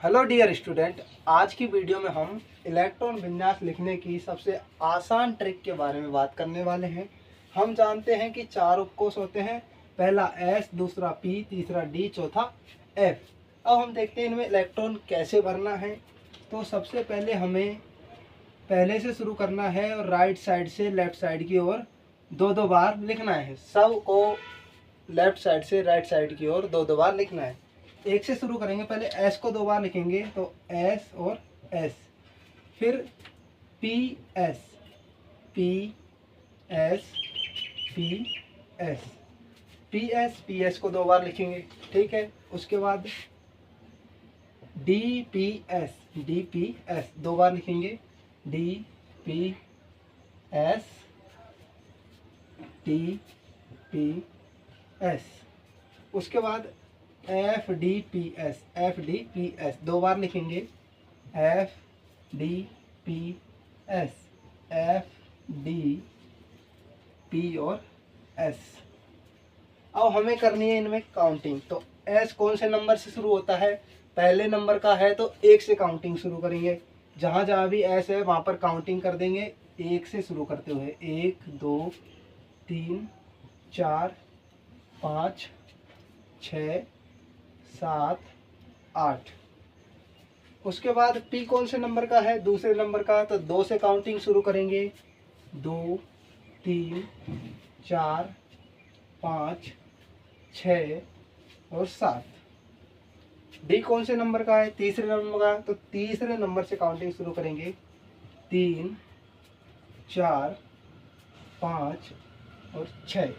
Hello dear student, आज की video में हम इलेक्ट्रॉन विन्यास लिखने की सबसे आसान ट्रिक के बारे में बात करने वाले हैं। हम जानते हैं कि 4 उपकोष होते हैं, पहला S, दूसरा P, तीसरा D, चौथा F। अब हम देखते हैं इनमें इलेक्ट्रॉन कैसे भरना है। तो सबसे पहले हमें पहले से शुरू करना है और राइट साइड से लेफ्ट साइड की ओर दो दो बार लिखना है। सब को लेफ्ट साइड से राइट साइड की ओर दो दो बार लिखना है। एक से शुरू करेंगे, पहले एस को 2 बार लिखेंगे तो एस और एस, फिर P S, P S, P S, P S को 2 बार लिखेंगे, ठीक है। उसके बाद डी पी एस 2 बार लिखेंगे, D P S, D P S. उसके बाद एफ डी पी एस 2 बार लिखेंगे, F D P S, F D P और एस। अब हमें करनी है इनमें काउंटिंग। तो एस कौन से नंबर से शुरू होता है? पहले नंबर का है तो 1 से काउंटिंग शुरू करेंगे। जहाँ जहाँ भी एस है वहाँ पर काउंटिंग कर देंगे 1 से शुरू करते हुए। 1 2 3 4 5 6 7 8। उसके बाद P कौन से नंबर का है? दूसरे नंबर का, तो 2 से काउंटिंग शुरू करेंगे। 2 3 4 5 6 और 7। D कौन से नंबर का है? तीसरे नंबर का, तो तीसरे नंबर से काउंटिंग शुरू करेंगे। 3 4 5 और 6।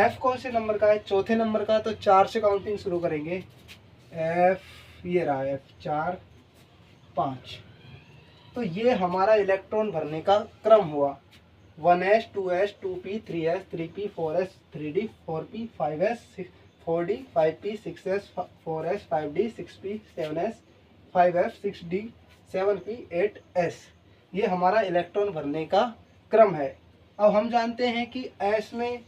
F कौन से नंबर का है? चौथे नंबर का, तो 4 से काउंटिंग शुरू करेंगे। F ये रहा, F 4 5। तो ये हमारा इलेक्ट्रॉन भरने का क्रम हुआ। 1s 2s 2p 3s 3p 4s 3d 4p 5s 4d 5p 6s 4s 5d 6p 7s 5f 6d 7p 8s। ये हमारा इलेक्ट्रॉन भरने का क्रम है। अब हम जानते हैं कि S में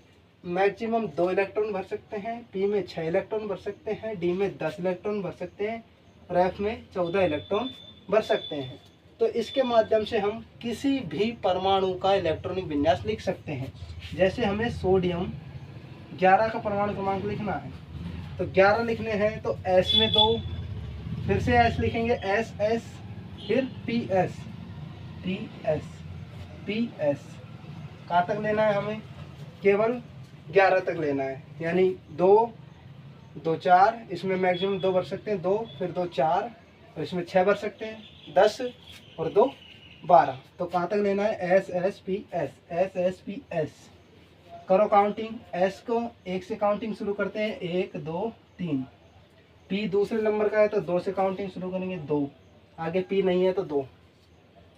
मैक्सिमम 2 इलेक्ट्रॉन भर सकते हैं, P में 6 इलेक्ट्रॉन भर सकते हैं, D में 10 इलेक्ट्रॉन भर सकते हैं और F में 14 इलेक्ट्रॉन भर सकते हैं। तो इसके माध्यम से हम किसी भी परमाणु का इलेक्ट्रॉनिक विन्यास लिख सकते हैं। जैसे हमें सोडियम 11 का परमाणु क्रमांक लिखना है, तो 11 लिखने हैं तो S में 2, फिर से S लिखेंगे, S S, फिर P S, P S, P S। कहाँ तक लेना है? हमें केवल 11 तक लेना है, यानी 2 2 4, इसमें मैक्सिमम 2 भर सकते हैं, 2 फिर 2 4 और इसमें 6 भर सकते हैं, 10 और 2 12। तो कहाँ तक लेना है? S S P S, S S P S. करो काउंटिंग। एस को 1 से काउंटिंग शुरू करते हैं, 1 2 3। पी दूसरे नंबर का है तो 2 से काउंटिंग शुरू करेंगे, 2। आगे पी नहीं है तो 2।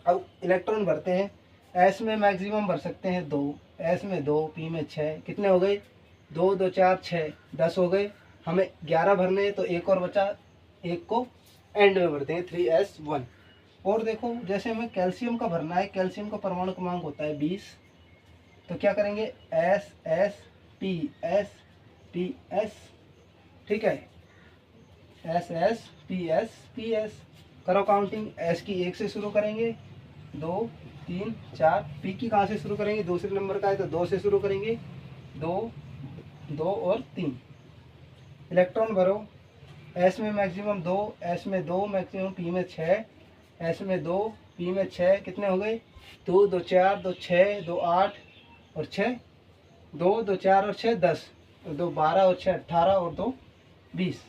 अब इलेक्ट्रॉन भरते हैं। एस में मैक्सिमम भर सकते हैं 2, एस में 2, पी में 6। कितने हो गए? 2 2 4 6 10 हो गए। हमें 11 भरने हैं तो एक और बचा, एक को एंड में भरते हैं, 3s1। और देखो, जैसे हमें कैल्शियम का भरना है, कैल्शियम का परमाणु क्रमांक होता है 20। तो क्या करेंगे? S S P S, P S, ठीक है, S S P S, P S. करो काउंटिंग। एस की 1 से शुरू करेंगे, 2 3 4। पी की कहाँ से शुरू करेंगे? दूसरे नंबर का है तो 2 से शुरू करेंगे, 2 2 और 3। इलेक्ट्रॉन भरो। एस में मैक्सिमम 2, एस में 2 मैक्सिमम, पी में 6, एस में 2, पी में 6। कितने हो गए? 2 2 4 2 6 2 8 और 6, 2 2 4 और 6 10 और 2 12 और 6 18 और 2 20।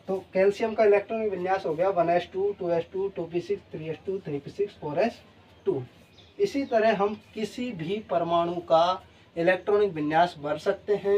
तो कैल्शियम का इलेक्ट्रॉनिक विन्यास हो गया 1s2 2s2 2p6 3s2 3p6 4s2। इसी तरह हम किसी भी परमाणु का इलेक्ट्रॉनिक विन्यास भर सकते हैं।